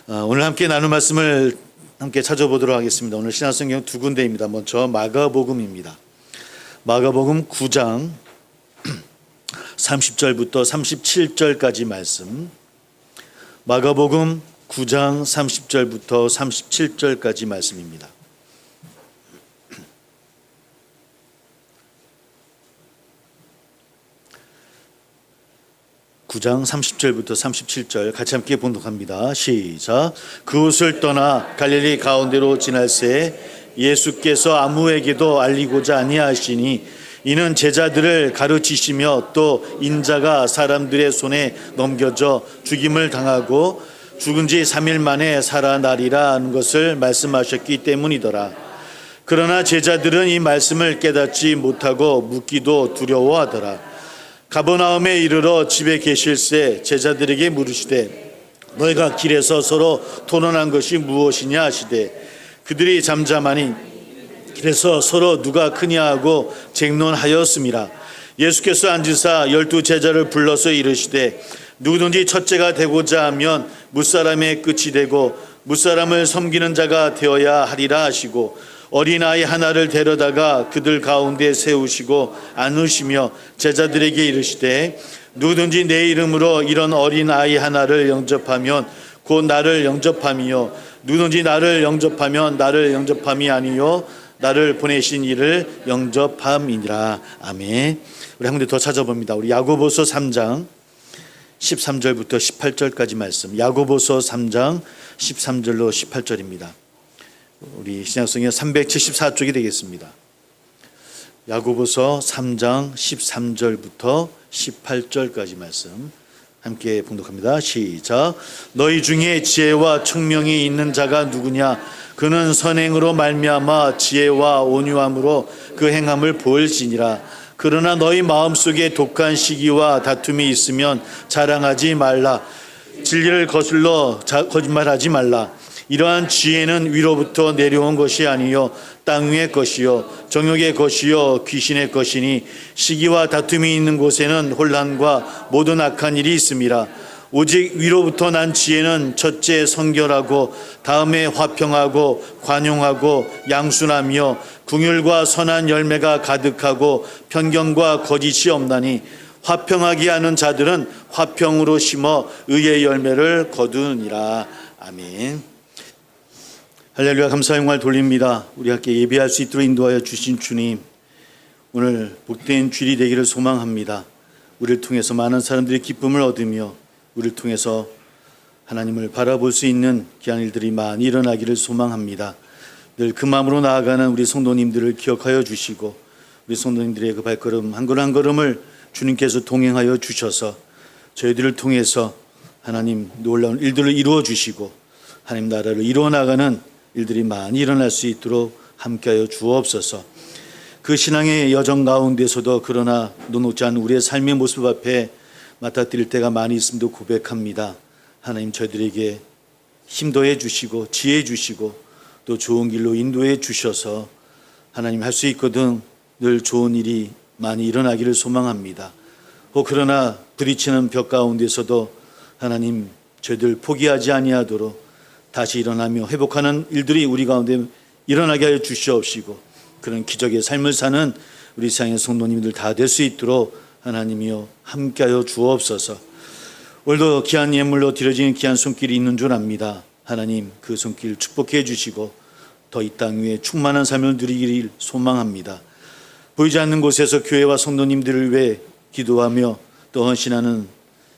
오늘 함께 나눌 말씀을 함께 찾아보도록 하겠습니다. 오늘 신약성경 두 군데입니다. 먼저 마가복음입니다. 마가복음 9장 30절부터 37절까지 말씀. 마가복음 9장 30절부터 37절까지 말씀입니다. 9장 30절부터 37절 같이 함께 봉독합니다. 시작. 그곳을 떠나 갈릴리 가운데로 지날새 예수께서 아무에게도 알리고자 아니하시니 이는 제자들을 가르치시며 또 인자가 사람들의 손에 넘겨져 죽임을 당하고 죽은 지 3일 만에 살아나리라 하는 것을 말씀하셨기 때문이더라. 그러나 제자들은 이 말씀을 깨닫지 못하고 묻기도 두려워하더라. 가버나움에 이르러 집에 계실새 제자들에게 물으시되 너희가 길에서 서로 토론한 것이 무엇이냐 하시되 그들이 잠잠하니 길에서 서로 누가 크냐 하고 쟁론하였음이라. 예수께서 앉으사 12 제자를 불러서 이르시되 누구든지 첫째가 되고자 하면 무사람의 끝이 되고 무사람을 섬기는 자가 되어야 하리라 하시고 어린아이 하나를 데려다가 그들 가운데 세우시고 안으시며 제자들에게 이르시되 누구든지 내 이름으로 이런 어린아이 하나를 영접하면 곧 나를 영접함이요 누구든지 나를 영접하면 나를 영접함이 아니요 나를 보내신 이를 영접함이니라. 아멘. 우리 한 군데 더 찾아봅니다. 우리 야고보서 3장 13절부터 18절까지 말씀. 야고보서 3장 13절로 18절입니다. 우리 신약성경 374쪽이 되겠습니다. 야고보서 3장 13절부터 18절까지 말씀 함께 봉독합니다. 시작. 너희 중에 지혜와 청명이 있는 자가 누구냐? 그는 선행으로 말미암아 지혜와 온유함으로 그 행함을 보일지니라. 그러나 너희 마음속에 독한 시기와 다툼이 있으면 자랑하지 말라. 진리를 거슬러 거짓말하지 말라. 이러한 지혜는 위로부터 내려온 것이 아니요 땅 위의 것이요 정욕의 것이요 귀신의 것이니 시기와 다툼이 있는 곳에는 혼란과 모든 악한 일이 있음이라. 오직 위로부터 난 지혜는 첫째 성결하고 다음에 화평하고 관용하고 양순하며 긍휼과 선한 열매가 가득하고 편견과 거짓이 없나니 화평하게 하는 자들은 화평으로 심어 의의 열매를 거두니라. 아멘. 할렐루야. 감사 영광을 돌립니다. 우리 함께 예배할 수 있도록 인도하여 주신 주님, 오늘 복된 주일이 되기를 소망합니다. 우리를 통해서 많은 사람들이 기쁨을 얻으며 우리를 통해서 하나님을 바라볼 수 있는 귀한 일들이 많이 일어나기를 소망합니다. 늘 그 마음으로 나아가는 우리 성도님들을 기억하여 주시고 우리 성도님들의 그 발걸음 한 걸음 한 걸음을 주님께서 동행하여 주셔서 저희들을 통해서 하나님 놀라운 일들을 이루어 주시고 하나님 나라를 이루어 나가는 일들이 많이 일어날 수 있도록 함께하여 주옵소서. 그 신앙의 여정 가운데서도 그러나 녹록지 않은 우리의 삶의 모습 앞에 맞닥뜨릴 때가 많이 있음도 고백합니다. 하나님 저희들에게 힘도해 주시고 지혜해 주시고 또 좋은 길로 인도해 주셔서 하나님 할 수 있거든 늘 좋은 일이 많이 일어나기를 소망합니다. 그러나 부딪히는 벽 가운데서도 하나님 저희들 포기하지 아니하도록 다시 일어나며 회복하는 일들이 우리 가운데 일어나게 하여 주시옵시고 그런 기적의 삶을 사는 우리 세상의 성도님들 다 될 수 있도록 하나님이여 함께하여 주옵소서. 오늘도 귀한 예물로 드려지는 귀한 손길이 있는 줄 압니다. 하나님 그 손길 축복해 주시고 더 이 땅 위에 충만한 삶을 누리기를 소망합니다. 보이지 않는 곳에서 교회와 성도님들을 위해 기도하며 또 헌신하는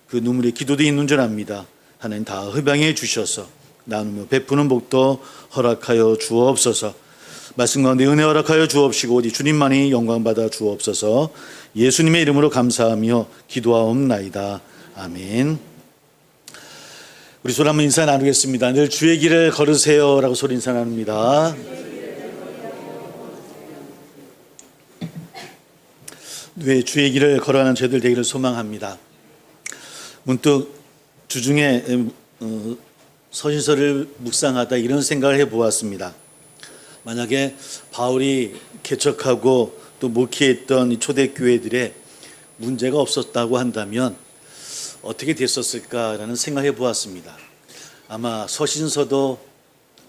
그 눈물의 기도도 있는 줄 압니다. 하나님 다 허방해 주셔서 나누며 베푸는 복도 허락하여 주옵소서. 말씀 가운데 은혜 허락하여 주옵시고 오직 주님만이 영광받아 주옵소서. 예수님의 이름으로 감사하며 기도하옵나이다. 아멘. 우리 소리 한번 인사 나누겠습니다. 늘 주의 길을 걸으세요 라고 소리 인사 나눕니다. 늘 주의 길을 걸어가는 저희들 되기를 소망합니다. 문득 주중에 서신서를 묵상하다 이런 생각을 해보았습니다. 만약에 바울이 개척하고 또 목회했던 이 초대교회들의 문제가 없었다고 한다면 어떻게 됐었을까라는 생각해 보았습니다. 아마 서신서도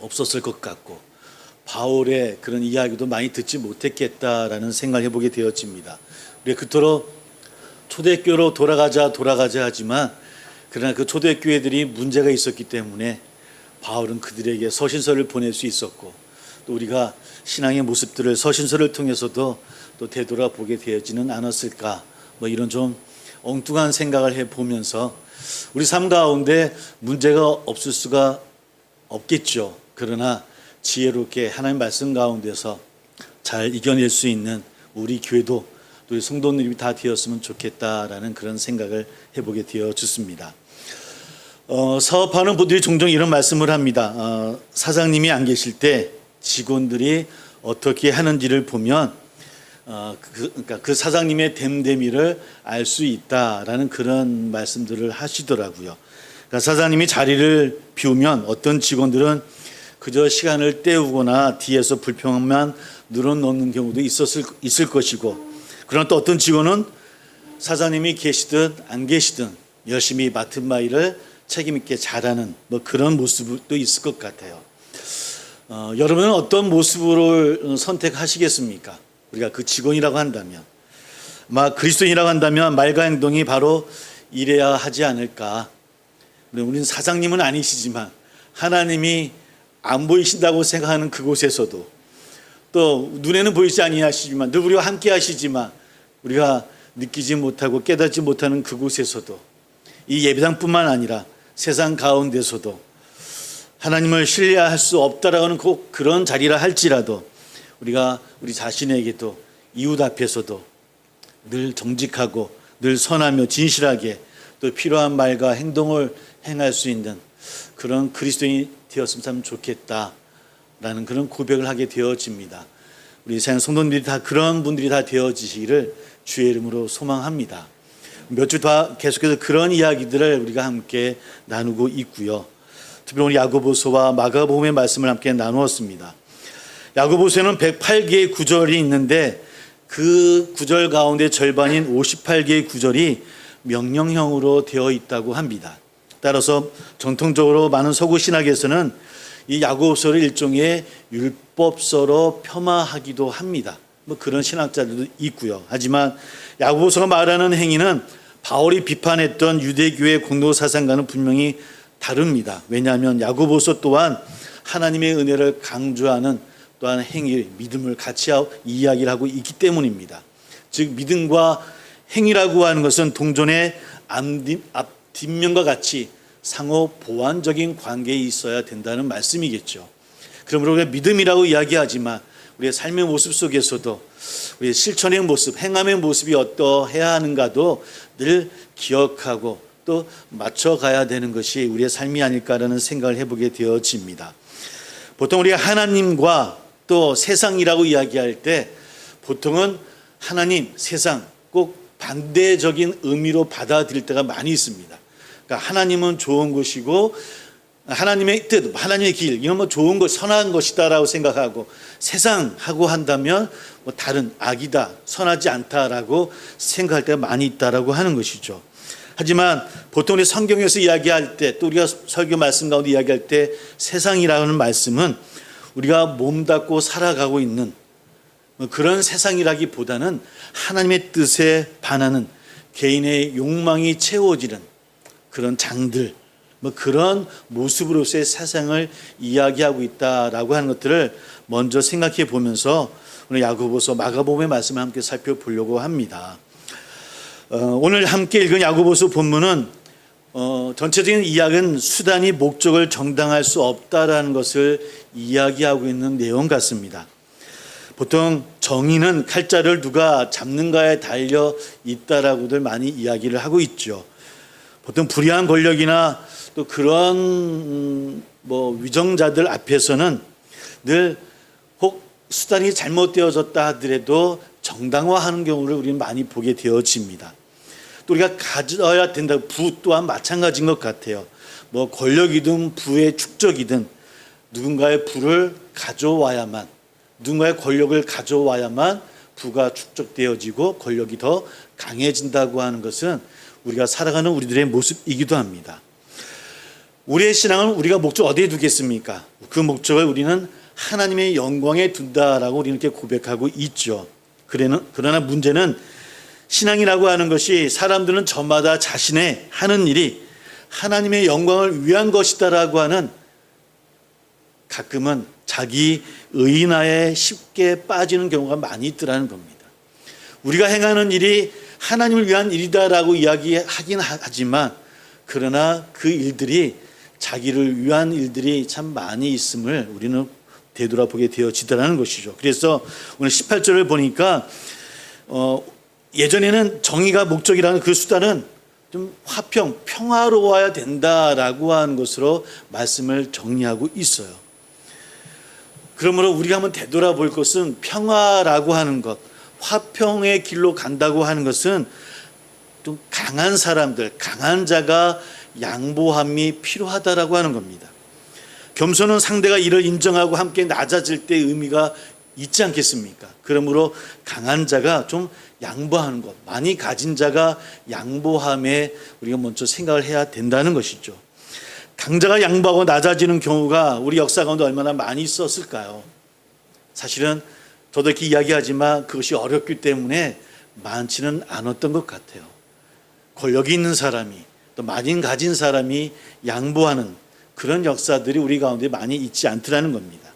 없었을 것 같고 바울의 그런 이야기도 많이 듣지 못했겠다라는 생각을 해보게 되어집니다. 우리 그토록 초대교로 돌아가자 하지만 그러나 그 초대교회들이 문제가 있었기 때문에 바울은 그들에게 서신서를 보낼 수 있었고 또 우리가 신앙의 모습들을 서신서를 통해서도 또 되돌아보게 되어지는 않았을까, 뭐 이런 좀 엉뚱한 생각을 해보면서 우리 삶 가운데 문제가 없을 수가 없겠죠. 그러나 지혜롭게 하나님 말씀 가운데서 잘 이겨낼 수 있는 우리 교회도 또 우리 성도님이 다 되었으면 좋겠다라는 그런 생각을 해보게 되어졌습니다. 사업하는 분들이 종종 이런 말씀을 합니다. 사장님이 안 계실 때 직원들이 어떻게 하는지를 보면 그러니까 그 사장님의 됨됨이를 알 수 있다라는 그런 말씀들을 하시더라고요. 그러니까 사장님이 자리를 비우면 어떤 직원들은 그저 시간을 때우거나 뒤에서 불평만 늘어놓는 경우도 있을 것이고, 그러나 또 어떤 직원은 사장님이 계시든 안 계시든 열심히 맡은 바일을 책임 있게 잘하는 뭐 그런 모습도 있을 것 같아요. 여러분은 어떤 모습을 선택하시겠습니까? 우리가 그 직원이라고 한다면, 그리스도인이라고 한다면 말과 행동이 바로 이래야 하지 않을까. 우리는 사장님은 아니시지만 하나님이 안 보이신다고 생각하는 그곳에서도, 또 눈에는 보이지 아니하시지만 늘 우리와 함께 하시지만 우리가 느끼지 못하고 깨닫지 못하는 그곳에서도, 이 예배당뿐만 아니라 세상 가운데서도 하나님을 신뢰할 수 없다라고 하는 그런 자리라 할지라도 우리가 우리 자신에게도 이웃 앞에서도 늘 정직하고 늘 선하며 진실하게 또 필요한 말과 행동을 행할 수 있는 그런 그리스도인이 되었으면 참 좋겠다라는 그런 고백을 하게 되어집니다. 우리 세상 성도님들이 다 그런 분들이 다 되어지시기를 주의 이름으로 소망합니다. 몇 주 더 계속해서 그런 이야기들을 우리가 함께 나누고 있고요. 특별히 우리 야고보서와 마가복음의 말씀을 함께 나누었습니다. 야고보서에는 108개의 구절이 있는데 그 구절 가운데 절반인 58개의 구절이 명령형으로 되어 있다고 합니다. 따라서 정통적으로 많은 서구 신학에서는 이 야고보서를 일종의 율법서로 폄하하기도 합니다. 뭐 그런 신학자들도 있고요. 하지만 야고보서가 말하는 행위는 바울이 비판했던 유대교의 공동 사상과는 분명히 다릅니다. 왜냐하면 야고보서 또한 하나님의 은혜를 강조하는 또한 행위, 믿음을 같이 이야기를 하고 있기 때문입니다. 즉 믿음과 행위라고 하는 것은 동전의 앞뒷면과 같이 상호 보완적인 관계에 있어야 된다는 말씀이겠죠. 그러므로 우리가 믿음이라고 이야기하지만 우리의 삶의 모습 속에서도 우리의 실천의 모습, 행함의 모습이 어떠해야 하는가도 늘 기억하고 또 맞춰가야 되는 것이 우리의 삶이 아닐까라는 생각을 해보게 되어집니다. 보통 우리가 하나님과 또 세상이라고 이야기할 때 보통은 하나님, 세상 꼭 반대적인 의미로 받아들일 때가 많이 있습니다. 그러니까 하나님은 좋은 것이고 하나님의 뜻, 하나님의 길, 이건 뭐 좋은 것, 선한 것이다라고 생각하고, 세상하고 한다면 뭐 다른 악이다, 선하지 않다라고 생각할 때가 많이 있다라고 하는 것이죠. 하지만 보통 우리 성경에서 이야기할 때, 또 우리가 설교 말씀 가운데 이야기할 때 세상이라는 말씀은 우리가 몸담고 살아가고 있는 그런 세상이라기보다는 하나님의 뜻에 반하는 개인의 욕망이 채워지는 그런 장들, 그런 모습으로서의 세상을 이야기하고 있다라고 하는 것들을 먼저 생각해 보면서 오늘 야고보서 마가복음의 말씀을 함께 살펴보려고 합니다. 오늘 함께 읽은 야고보서 본문은 전체적인 이야기는 수단이 목적을 정당할 수 없다라는 것을 이야기하고 있는 내용 같습니다. 보통 정의는 칼자를 누가 잡는가에 달려 있다라고들 많이 이야기를 하고 있죠. 보통 불의한 권력이나 또 그런 위정자들 앞에서는 늘 혹 수단이 잘못되어졌다 하더라도 정당화하는 경우를 우리는 많이 보게 되어집니다. 또 우리가 가져야 된다. 부 또한 마찬가지인 것 같아요. 권력이든 부의 축적이든 누군가의 부를 가져와야만, 누군가의 권력을 가져와야만 부가 축적되어지고 권력이 더 강해진다고 하는 것은 우리가 살아가는 우리들의 모습이기도 합니다. 우리의 신앙은 우리가 목적 어디에 두겠습니까? 그 목적을 우리는 하나님의 영광에 둔다라고 우리는 이렇게 고백하고 있죠. 그러나 문제는 신앙이라고 하는 것이 사람들은 저마다 자신의 하는 일이 하나님의 영광을 위한 것이다라고 하는 가끔은 자기 의인화에 쉽게 빠지는 경우가 많이 있더라는 겁니다. 우리가 행하는 일이 하나님을 위한 일이다라고 이야기하긴 하지만 그러나 그 일들이 자기를 위한 일들이 참 많이 있음을 우리는 되돌아보게 되어지더라는 것이죠. 그래서 오늘 18절을 보니까 예전에는 정의가 목적이라는 그 수단은 좀 평화로워야 된다라고 하는 것으로 말씀을 정리하고 있어요. 그러므로 우리가 한번 되돌아볼 것은 평화라고 하는 것, 화평의 길로 간다고 하는 것은 좀 강한 사람들, 강한 자가 양보함이 필요하다라고 하는 겁니다. 겸손은 상대가 이를 인정하고 함께 낮아질 때 의미가 있지 않겠습니까? 그러므로 강한 자가 좀 양보하는 것, 많이 가진 자가 양보함에 우리가 먼저 생각을 해야 된다는 것이죠. 강자가 양보하고 낮아지는 경우가 우리 역사 가운데 얼마나 많이 있었을까요? 사실은 저도 이렇게 이야기하지만 그것이 어렵기 때문에 많지는 않았던 것 같아요. 권력이 있는 사람이 또 많이 가진 사람이 양보하는 그런 역사들이 우리 가운데 많이 있지 않더라는 겁니다.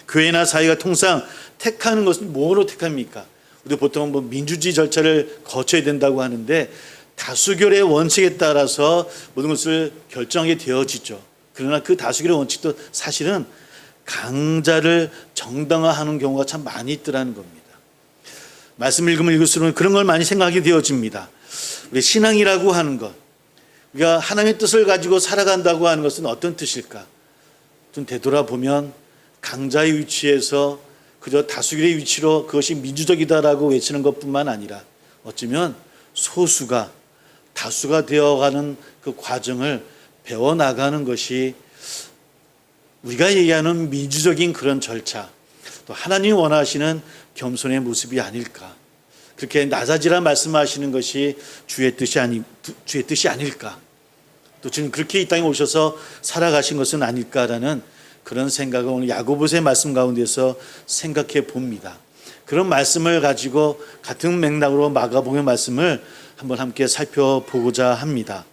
교회나 사회가 통상 택하는 것은 뭐로 택합니까? 우리 보통 민주주의 절차를 거쳐야 된다고 하는데 다수결의 원칙에 따라서 모든 것을 결정하게 되어지죠. 그러나 그 다수결의 원칙도 사실은 강자를 정당화하는 경우가 참 많이 있더라는 겁니다. 말씀 읽으면 읽을수록 그런 걸 많이 생각하게 되어집니다. 우리 신앙이라고 하는 것, 우리가 하나님의 뜻을 가지고 살아간다고 하는 것은 어떤 뜻일까? 좀 되돌아보면 강자의 위치에서 그저 다수결의 위치로 그것이 민주적이다라고 외치는 것뿐만 아니라 어쩌면 소수가 다수가 되어가는 그 과정을 배워나가는 것이 우리가 얘기하는 민주적인 그런 절차, 또 하나님이 원하시는 겸손의 모습이 아닐까. 그렇게 낮아지라 말씀하시는 것이 주의 뜻이 아닐까. 또 지금 그렇게 이 땅에 오셔서 살아가신 것은 아닐까라는 그런 생각을 오늘 야고보서의 말씀 가운데서 생각해 봅니다. 그런 말씀을 가지고 같은 맥락으로 마가복음의 말씀을 한번 함께 살펴보고자 합니다.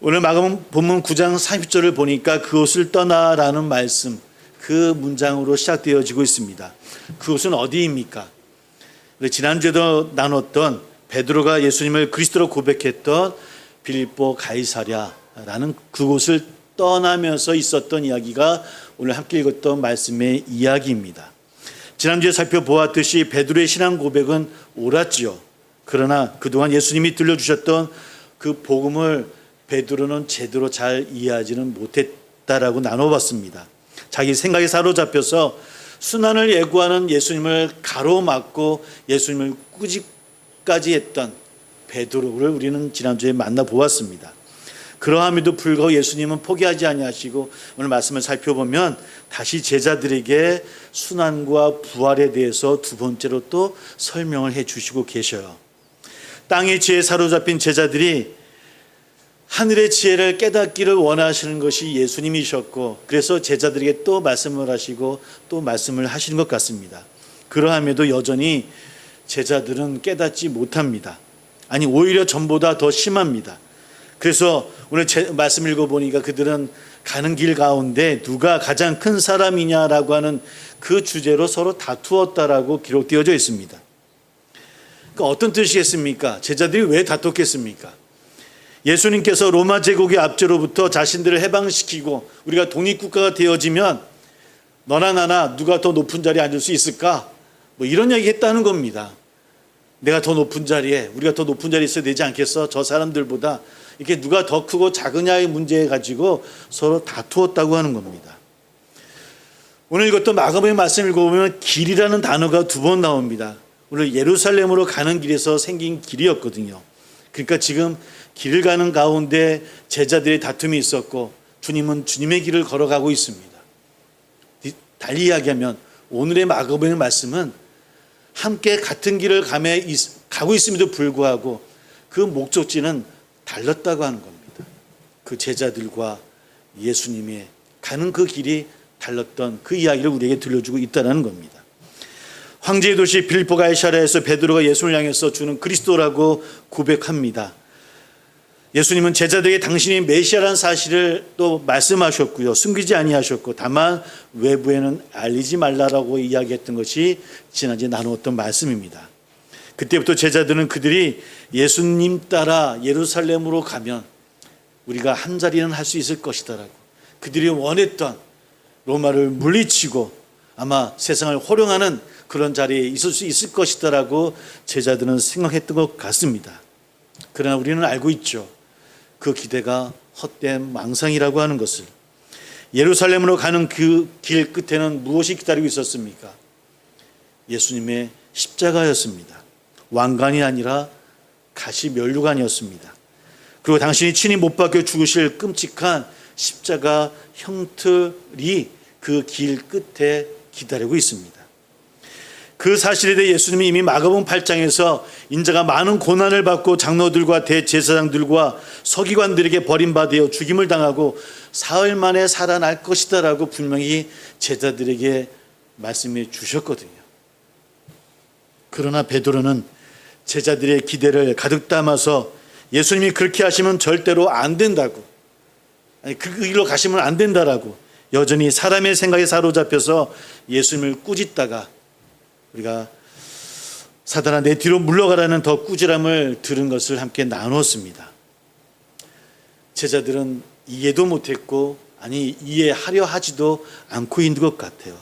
오늘 마가복음 본문 9장 30절을 보니까 그곳을 떠나라는 말씀, 그 문장으로 시작되어지고 있습니다. 그곳은 어디입니까? 지난주에도 나눴던 베드로가 예수님을 그리스도로 고백했던 빌립보 가이사랴라는 그곳을 떠나면서 있었던 이야기가 오늘 함께 읽었던 말씀의 이야기입니다. 지난주에 살펴보았듯이 베드로의 신앙 고백은 옳았지요. 그러나 그동안 예수님이 들려주셨던 그 복음을 베드로는 제대로 잘 이해하지는 못했다라고 나눠봤습니다. 자기 생각에 사로잡혀서 순환을 예고하는 예수님을 가로막고 예수님을 꾸짖까지 했던 베드로를 우리는 지난주에 만나보았습니다. 그러함에도 불구하고 예수님은 포기하지 아니하시고 오늘 말씀을 살펴보면 다시 제자들에게 순환과 부활에 대해서 두 번째로 또 설명을 해 주시고 계셔요. 땅의 지혜에 사로잡힌 제자들이 하늘의 지혜를 깨닫기를 원하시는 것이 예수님이셨고 그래서 제자들에게 또 말씀을 하시고 또 말씀을 하시는 것 같습니다. 그러함에도 여전히 제자들은 깨닫지 못합니다. 아니 오히려 전보다 더 심합니다. 그래서 오늘 말씀 읽어보니까 그들은 가는 길 가운데 누가 가장 큰 사람이냐라고 하는 그 주제로 서로 다투었다라고 기록되어져 있습니다. 그러니까 어떤 뜻이겠습니까? 제자들이 왜 다퉜겠습니까? 예수님께서 로마 제국의 압제로부터 자신들을 해방시키고 우리가 독립국가가 되어지면 너나 나나 누가 더 높은 자리에 앉을 수 있을까? 이런 얘기 했다는 겁니다. 내가 더 높은 자리에, 우리가 더 높은 자리에 있어야 되지 않겠어? 저 사람들보다 이렇게 누가 더 크고 작으냐의 문제 가지고 서로 다투었다고 하는 겁니다. 오늘 이것도 마가복음의 말씀 읽어보면 길이라는 단어가 두 번 나옵니다. 오늘 예루살렘으로 가는 길에서 생긴 길이었거든요. 그러니까 지금 길을 가는 가운데 제자들의 다툼이 있었고 주님은 주님의 길을 걸어가고 있습니다. 달리 이야기하면 오늘의 마가복음의 말씀은 함께 같은 길을 가고 있음에도 불구하고 그 목적지는 달랐다고 하는 겁니다. 그 제자들과 예수님의 가는 그 길이 달랐던 그 이야기를 우리에게 들려주고 있다는 겁니다. 황제의 도시 빌립보 가이사랴에서 베드로가 예수를 향해서 주는 그리스도라고 고백합니다. 예수님은 제자들에게 당신이 메시아라는 사실을 또 말씀하셨고요. 숨기지 아니하셨고 다만 외부에는 알리지 말라라고 이야기했던 것이 지난주에 나누었던 말씀입니다. 그때부터 제자들은 그들이 예수님 따라 예루살렘으로 가면 우리가 한 자리는 할 수 있을 것이다라고, 그들이 원했던 로마를 물리치고 아마 세상을 호령하는 그런 자리에 있을 수 있을 것이다라고 제자들은 생각했던 것 같습니다. 그러나 우리는 알고 있죠. 그 기대가 헛된 망상이라고 하는 것을. 예루살렘으로 가는 그 길 끝에는 무엇이 기다리고 있었습니까? 예수님의 십자가였습니다. 왕관이 아니라 가시면류관이었습니다. 그리고 당신이 친히 못 박혀 죽으실 끔찍한 십자가 형틀이 그 길 끝에 기다리고 있습니다. 그 사실에 대해 예수님이 이미 마가복음 8장에서 인자가 많은 고난을 받고 장로들과 대제사장들과 서기관들에게 버림받아 죽임을 당하고 사흘 만에 살아날 것이다 라고 분명히 제자들에게 말씀해 주셨거든요. 그러나 베드로는 제자들의 기대를 가득 담아서 예수님이 그렇게 하시면 절대로 안 된다고, 아니 그 길로 가시면 안 된다라고 여전히 사람의 생각에 사로잡혀서 예수님을 꾸짖다가 우리가 사단아 내 뒤로 물러가라는 더 꾸지람을 들은 것을 함께 나눴습니다. 제자들은 이해도 못했고 아니 이해하려 하지도 않고 있는 것 같아요.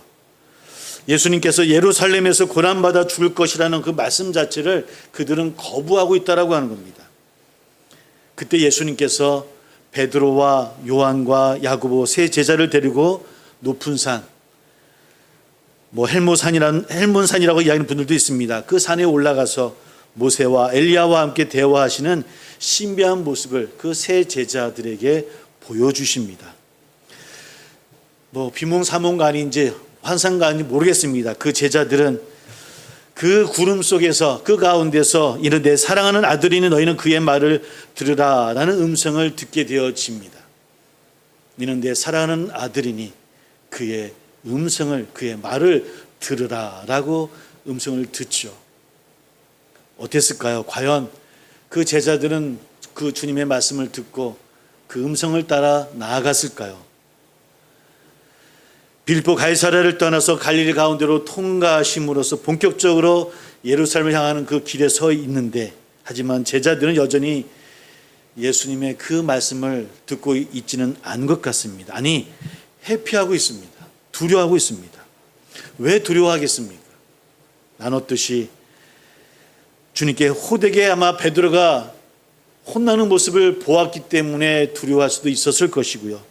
예수님께서 예루살렘에서 고난받아 죽을 것이라는 그 말씀 자체를 그들은 거부하고 있다라고 하는 겁니다. 그때 예수님께서 베드로와 요한과 야고보 세 제자를 데리고 높은 산, 헬몬산이라고 이야기하는 분들도 있습니다. 그 산에 올라가서 모세와 엘리야와 함께 대화하시는 신비한 모습을 그 세 제자들에게 보여주십니다. 비몽사몽가 아닌지 환상가 아닌지 모르겠습니다. 그 제자들은 그 구름 속에서 그 가운데서 이는 내 사랑하는 아들이니 너희는 그의 말을 들으라 라는 음성을 듣게 되어집니다. 이는 내 사랑하는 아들이니 그의 음성을, 그의 말을 들으라 라고 음성을 듣죠. 어땠을까요? 과연 그 제자들은 그 주님의 말씀을 듣고 그 음성을 따라 나아갔을까요? 빌립보 가이사랴를 떠나서 갈릴리 가운데로 통과하심으로써 본격적으로 예루살렘을 향하는 그 길에 서 있는데, 하지만 제자들은 여전히 예수님의 그 말씀을 듣고 있지는 않은 것 같습니다. 아니, 회피하고 있습니다. 두려워하고 있습니다. 왜 두려워하겠습니까? 나눴듯이 주님께 호되게 아마 베드로가 혼나는 모습을 보았기 때문에 두려워할 수도 있었을 것이고요.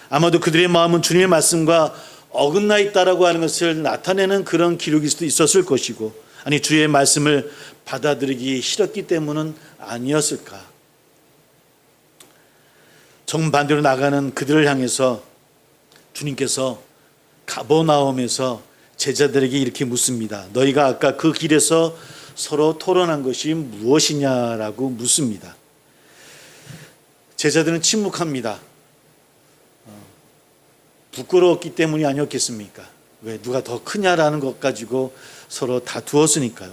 아마도 그들의 마음은 주님의 말씀과 어긋나 있다라고 하는 것을 나타내는 그런 기록일 수도 있었을 것이고, 아니 주의 말씀을 받아들이기 싫었기 때문은 아니었을까? 정반대로 나가는 그들을 향해서 주님께서 가버나움에서 제자들에게 이렇게 묻습니다. 너희가 아까 그 길에서 서로 토론한 것이 무엇이냐라고 묻습니다. 제자들은 침묵합니다. 부끄러웠기 때문이 아니었겠습니까? 왜 누가 더 크냐라는 것 가지고 서로 다투었으니까요.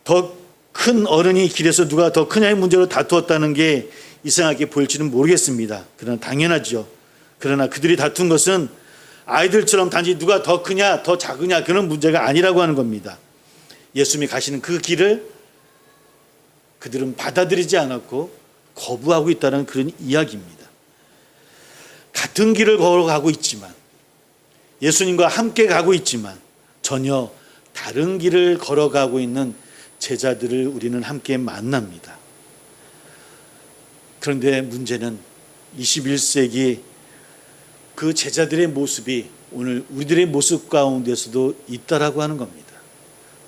더 큰 어른이 길에서 누가 더 크냐의 문제로 다투었다는 게 이상하게 보일지는 모르겠습니다. 그러나 당연하죠. 그러나 그들이 다툰 것은 아이들처럼 단지 누가 더 크냐 더 작으냐 그런 문제가 아니라고 하는 겁니다. 예수님이 가시는 그 길을 그들은 받아들이지 않았고 거부하고 있다는 그런 이야기입니다. 같은 길을 걸어가고 있지만, 예수님과 함께 가고 있지만 전혀 다른 길을 걸어가고 있는 제자들을 우리는 함께 만납니다. 그런데 문제는 21세기 그 제자들의 모습이 오늘 우리들의 모습 가운데서도 있다라고 하는 겁니다.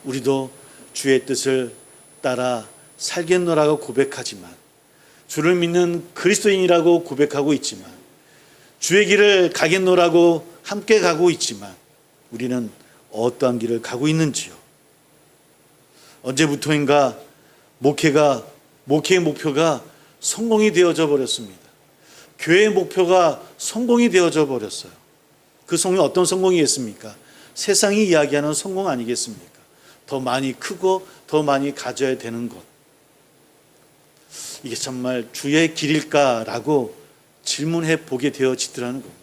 우리도 주의 뜻을 따라 살겠노라고 고백하지만, 주를 믿는 그리스도인이라고 고백하고 있지만, 주의 길을 가겠노라고 함께 가고 있지만 우리는 어떠한 길을 가고 있는지요? 언제부터인가 목회의 목표가 성공이 되어져 버렸습니다. 교회의 목표가 성공이 되어져 버렸어요. 그 성공이 어떤 성공이겠습니까? 세상이 이야기하는 성공 아니겠습니까? 더 많이 크고 더 많이 가져야 되는 것. 이게 정말 주의 길일까라고 질문해 보게 되어지더라는 겁니다.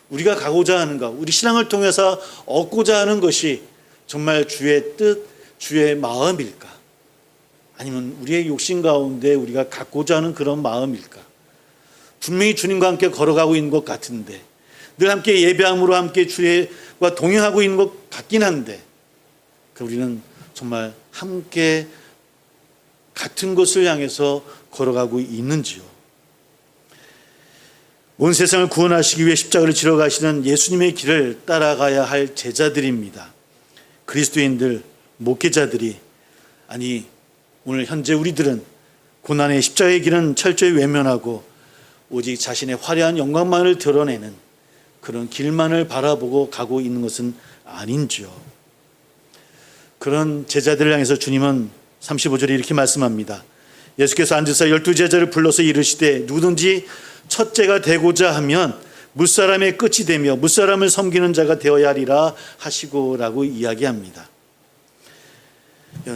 우리가 가고자 하는 것, 우리 신앙을 통해서 얻고자 하는 것이 정말 주의 뜻, 주의 마음일까? 아니면 우리의 욕심 가운데 우리가 갖고자 하는 그런 마음일까? 분명히 주님과 함께 걸어가고 있는 것 같은데, 늘 함께 예배함으로 함께 주와 동행하고 있는 것 같긴 한데, 우리는 정말 함께 같은 것을 향해서 걸어가고 있는지요? 온 세상을 구원하시기 위해 십자가를 지러 가시는 예수님의 길을 따라가야 할 제자들입니다. 그리스도인들, 목회자들이, 아니 오늘 현재 우리들은 고난의 십자가의 길은 철저히 외면하고 오직 자신의 화려한 영광만을 드러내는 그런 길만을 바라보고 가고 있는 것은 아닌지요. 그런 제자들을 향해서 주님은 35절에 이렇게 말씀합니다. 예수께서 앉으사 12제자를 불러서 이르시되 누구든지 첫째가 되고자 하면 무사람의 끝이 되며 무사람을 섬기는 자가 되어야 하리라 하시고라고 이야기합니다.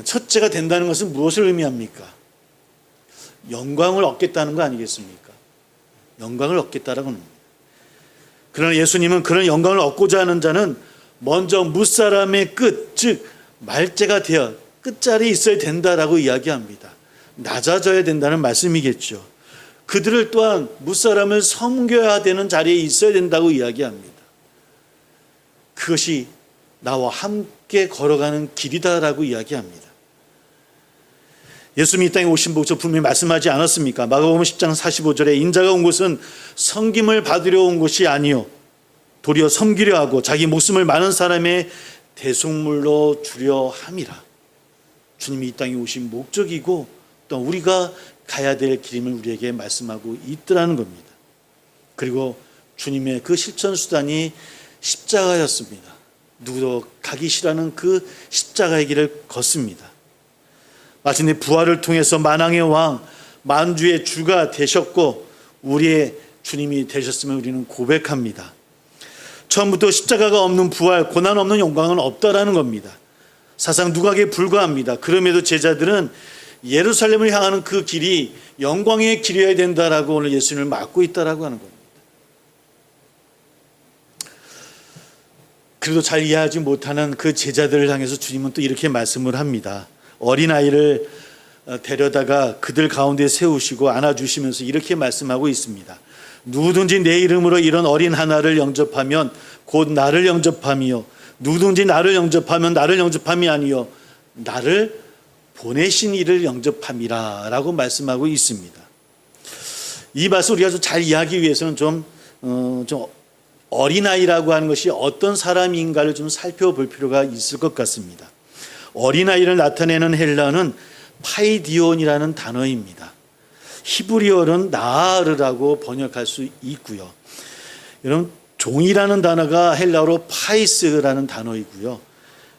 첫째가 된다는 것은 무엇을 의미합니까? 영광을 얻겠다는 거 아니겠습니까? 영광을 얻겠다라고 합니다. 그러나 예수님은 그런 영광을 얻고자 하는 자는 먼저 무사람의 끝, 즉 말째가 되어 끝자리에 있어야 된다라고 이야기합니다. 낮아져야 된다는 말씀이겠죠. 그들을 또한 무사람을 섬겨야 되는 자리에 있어야 된다고 이야기합니다. 그것이 나와 함께 걸어가는 길이다라고 이야기합니다. 예수님이 이 땅에 오신 목적 분명히 말씀하지 않았습니까? 마가복음 10장 45절에 인자가 온 것은 섬김을 받으려 온 것이 아니요 도리어 섬기려 하고 자기 목숨을 많은 사람의 대속물로 주려 함이라. 주님이 이 땅에 오신 목적이고 또 우리가 가야 될 길임을 우리에게 말씀하고 있더라는 겁니다. 그리고 주님의 그 실천수단이 십자가였습니다. 누구도 가기 싫어하는 그 십자가의 길을 걷습니다. 마침내 부활을 통해서 만왕의 왕, 만주의 주가 되셨고 우리의 주님이 되셨음을 우리는 고백합니다. 처음부터 십자가가 없는 부활, 고난 없는 영광은 없다라는 겁니다. 사상 누각에 불과합니다. 그럼에도 제자들은 예루살렘을 향하는 그 길이 영광의 길이어야 된다라고 오늘 예수님을 막고 있다라고 하는 겁니다. 그래도 잘 이해하지 못하는 그 제자들을 향해서 주님은 또 이렇게 말씀을 합니다. 어린아이를 데려다가 그들 가운데 세우시고 안아주시면서 이렇게 말씀하고 있습니다. 누구든지 내 이름으로 이런 어린 하나를 영접하면 곧 나를 영접함이요 누구든지 나를 영접하면 나를 영접함이 아니요 나를 보내신 이를 영접함이라 라고 말씀하고 있습니다. 이 말씀 우리가 좀 잘 이해하기 위해서는 좀 어린아이라고 하는 것이 어떤 사람인가를 좀 살펴볼 필요가 있을 것 같습니다. 어린아이를 나타내는 헬라어는 파이디온이라는 단어입니다. 히브리어는 나아르라고 번역할 수 있고요. 여러분 종이라는 단어가 헬라어로 파이스라는 단어이고요.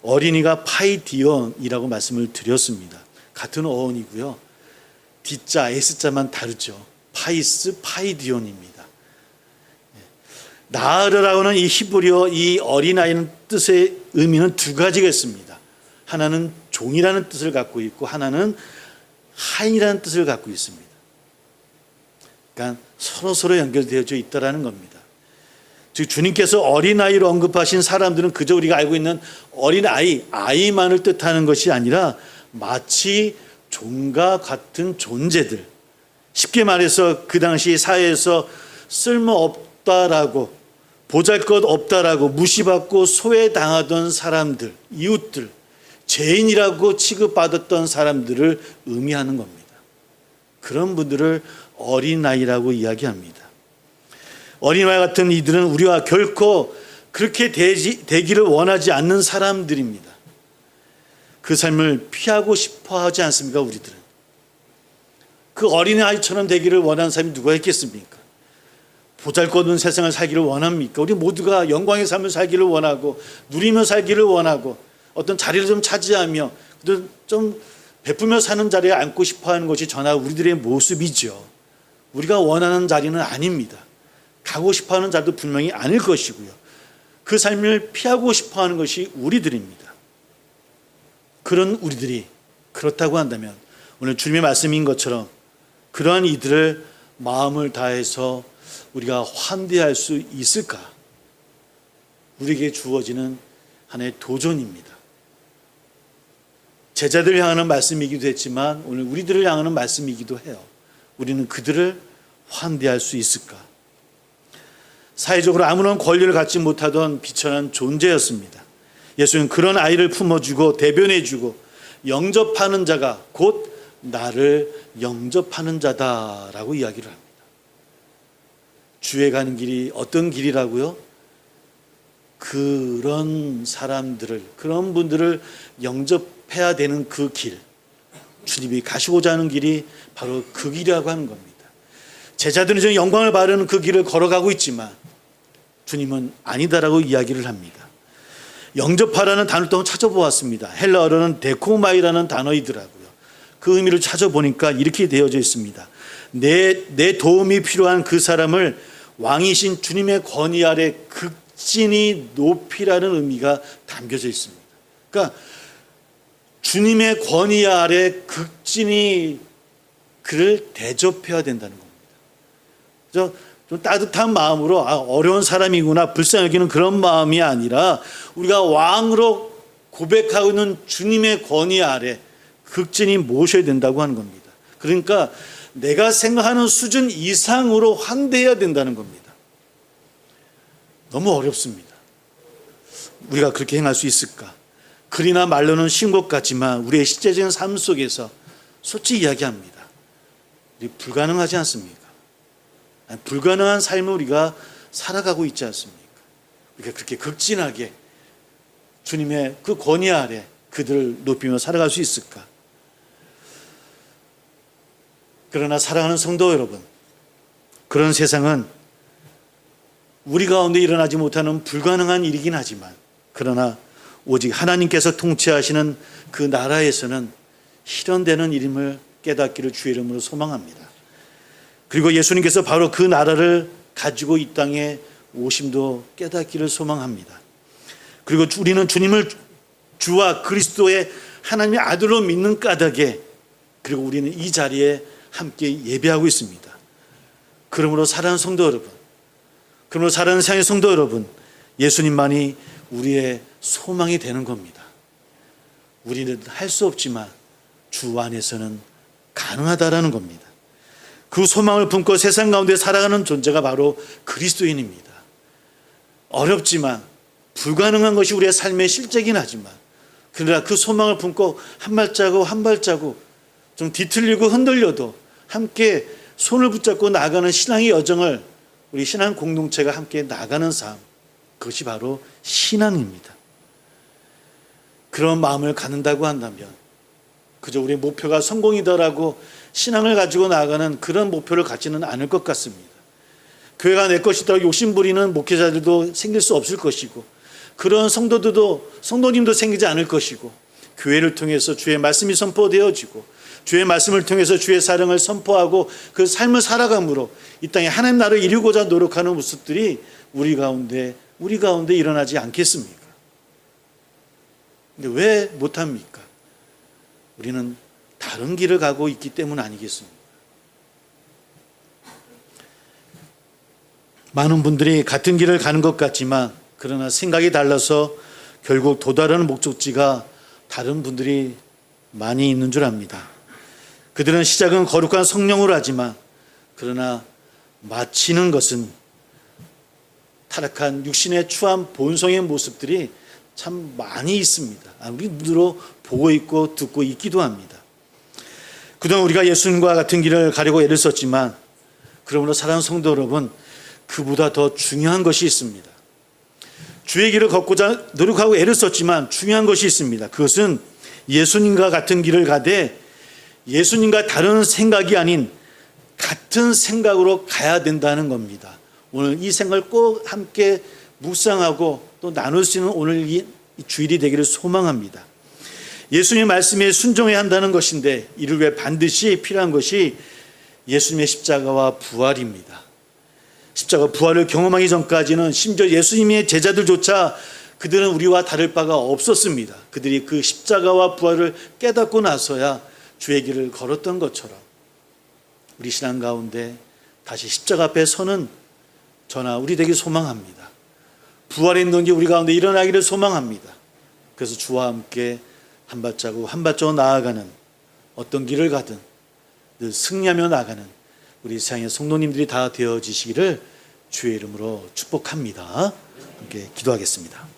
어린이가 파이디온이라고 말씀을 드렸습니다. 같은 어원이고요. D자, S자만 다르죠. 파이스, 파이디온입니다. 나아르라고는 이 히브리어 이 어린아이는 뜻의 의미는 두 가지가 있습니다. 하나는 종이라는 뜻을 갖고 있고 하나는 하인이라는 뜻을 갖고 있습니다. 그러니까 서로 연결되어져 있다라는 겁니다. 즉 주님께서 어린아이로 언급하신 사람들은 그저 우리가 알고 있는 어린아이, 아이만을 뜻하는 것이 아니라 마치 종과 같은 존재들, 쉽게 말해서 그 당시 사회에서 쓸모없다라고 보잘것없다라고 무시받고 소외당하던 사람들, 이웃들, 죄인이라고 취급받았던 사람들을 의미하는 겁니다. 그런 분들을 어린아이라고 이야기합니다. 어린아이 같은 이들은 우리와 결코 그렇게 되기를 원하지 않는 사람들입니다. 그 삶을 피하고 싶어 하지 않습니까? 우리들은. 그 어린아이처럼 되기를 원하는 사람이 누가 있겠습니까? 보잘것없는 세상을 살기를 원합니까? 우리 모두가 영광의 삶을 살기를 원하고 누리며 살기를 원하고 어떤 자리를 좀 차지하며 좀 베풀며 사는 자리에 앉고 싶어하는 것이 저나 우리들의 모습이죠. 우리가 원하는 자리는 아닙니다. 가고 싶어하는 자도 분명히 아닐 것이고요. 그 삶을 피하고 싶어하는 것이 우리들입니다. 그런 우리들이 그렇다고 한다면 오늘 주님의 말씀인 것처럼 그러한 이들을 마음을 다해서 우리가 환대할 수 있을까? 우리에게 주어지는 하나의 도전입니다. 제자들을 향하는 말씀이기도 했지만 오늘 우리들을 향하는 말씀이기도 해요. 우리는 그들을 환대할 수 있을까? 사회적으로 아무런 권리를 갖지 못하던 비천한 존재였습니다. 예수는 그런 아이를 품어주고 대변해주고 영접하는 자가 곧 나를 영접하는 자다라고 이야기를 합니다. 주에 가는 길이 어떤 길이라고요? 그런 사람들을, 그런 분들을 영접해야 되는 그 길, 주님이 가시고자 하는 길이 바로 그 길이라고 하는 겁니다. 제자들은 지금 영광을 바르는 그 길을 걸어가고 있지만 주님은 아니다라고 이야기를 합니다. 영접하라는 단어를 또 찾아보았습니다. 헬라어로는 데코마이라는 단어이더라고요. 그 의미를 찾아보니까 이렇게 되어져 있습니다. 내 도움이 필요한 그 사람을 왕이신 주님의 권위 아래 극진히 높이라는 의미가 담겨져 있습니다. 그러니까 주님의 권위 아래 극진히 그를 대접해야 된다는 겁니다. 좀 따뜻한 마음으로 어려운 사람이구나 불쌍히 여기는 그런 마음이 아니라 우리가 왕으로 고백하고 있는 주님의 권위 아래 극진히 모셔야 된다고 하는 겁니다. 그러니까 내가 생각하는 수준 이상으로 환대해야 된다는 겁니다. 너무 어렵습니다. 우리가 그렇게 행할 수 있을까? 글이나 말로는 쉬운 것 같지만 우리의 실제적인 삶 속에서 솔직히 이야기합니다. 우리 불가능하지 않습니까? 불가능한 삶을 우리가 살아가고 있지 않습니까? 우리가 그렇게 극진하게 주님의 그 권위 아래 그들을 높이며 살아갈 수 있을까? 그러나 사랑하는 성도 여러분, 그런 세상은 우리 가운데 일어나지 못하는 불가능한 일이긴 하지만 그러나 오직 하나님께서 통치하시는 그 나라에서는 실현되는 일임을 깨닫기를 주의 이름으로 소망합니다. 그리고 예수님께서 바로 그 나라를 가지고 이 땅에 오심도 깨닫기를 소망합니다. 그리고 우리는 주님을 주와 그리스도의 하나님의 아들로 믿는 까닭에 그리고 우리는 이 자리에 함께 예배하고 있습니다. 그러므로 사랑하는 성도 여러분, 그러므로 사랑하는 세상의 성도 여러분, 예수님만이 우리의 소망이 되는 겁니다. 우리는 할 수 없지만 주 안에서는 가능하다라는 겁니다. 그 소망을 품고 세상 가운데 살아가는 존재가 바로 그리스도인입니다. 어렵지만 불가능한 것이 우리의 삶의 실제긴 하지만 그러나 그 소망을 품고 한 발자국 한 발자국 좀 뒤틀리고 흔들려도 함께 손을 붙잡고 나아가는 신앙의 여정을 우리 신앙 공동체가 함께 나가는 삶, 그것이 바로 신앙입니다. 그런 마음을 갖는다고 한다면 그저 우리의 목표가 성공이다라고 신앙을 가지고 나아가는 그런 목표를 갖지는 않을 것 같습니다. 교회가 내 것이다 욕심부리는 목회자들도 생길 수 없을 것이고 그런 성도님도 생기지 않을 것이고 교회를 통해서 주의 말씀이 선포되어지고 주의 말씀을 통해서 주의 사랑을 선포하고 그 삶을 살아감으로 이 땅에 하나님 나라를 이루고자 노력하는 모습들이 우리 가운데 일어나지 않겠습니까? 근데 왜 못합니까? 우리는 다른 길을 가고 있기 때문 아니겠습니까? 많은 분들이 같은 길을 가는 것 같지만 그러나 생각이 달라서 결국 도달하는 목적지가 다른 분들이 많이 있는 줄 압니다. 그들은 시작은 거룩한 성령으로 하지만 그러나 마치는 것은 타락한 육신의 추한 본성의 모습들이 참 많이 있습니다. 우리 눈으로 보고 있고 듣고 있기도 합니다. 그동안 우리가 예수님과 같은 길을 가려고 애를 썼지만 그러므로 사랑하는 성도 여러분, 그보다 더 중요한 것이 있습니다. 주의 길을 걷고자 노력하고 애를 썼지만 중요한 것이 있습니다. 그것은 예수님과 같은 길을 가되 예수님과 다른 생각이 아닌 같은 생각으로 가야 된다는 겁니다. 오늘 이 생각을 꼭 함께 묵상하고 또 나눌 수 있는 오늘 이 주일이 되기를 소망합니다. 예수님의 말씀에 순종해야 한다는 것인데 이를 위해 반드시 필요한 것이 예수님의 십자가와 부활입니다. 십자가 부활을 경험하기 전까지는 심지어 예수님의 제자들조차 그들은 우리와 다를 바가 없었습니다. 그들이 그 십자가와 부활을 깨닫고 나서야 주의 길을 걸었던 것처럼 우리 신앙 가운데 다시 십자가 앞에 서는 저나 우리 되기 소망합니다. 부활의 능력이 우리 가운데 일어나기를 소망합니다. 그래서 주와 함께 한 발자국 한 발자국 나아가는 어떤 길을 가든 늘 승리하며 나아가는 우리 세상의 성도님들이 다 되어지시기를 주의 이름으로 축복합니다. 함께 기도하겠습니다.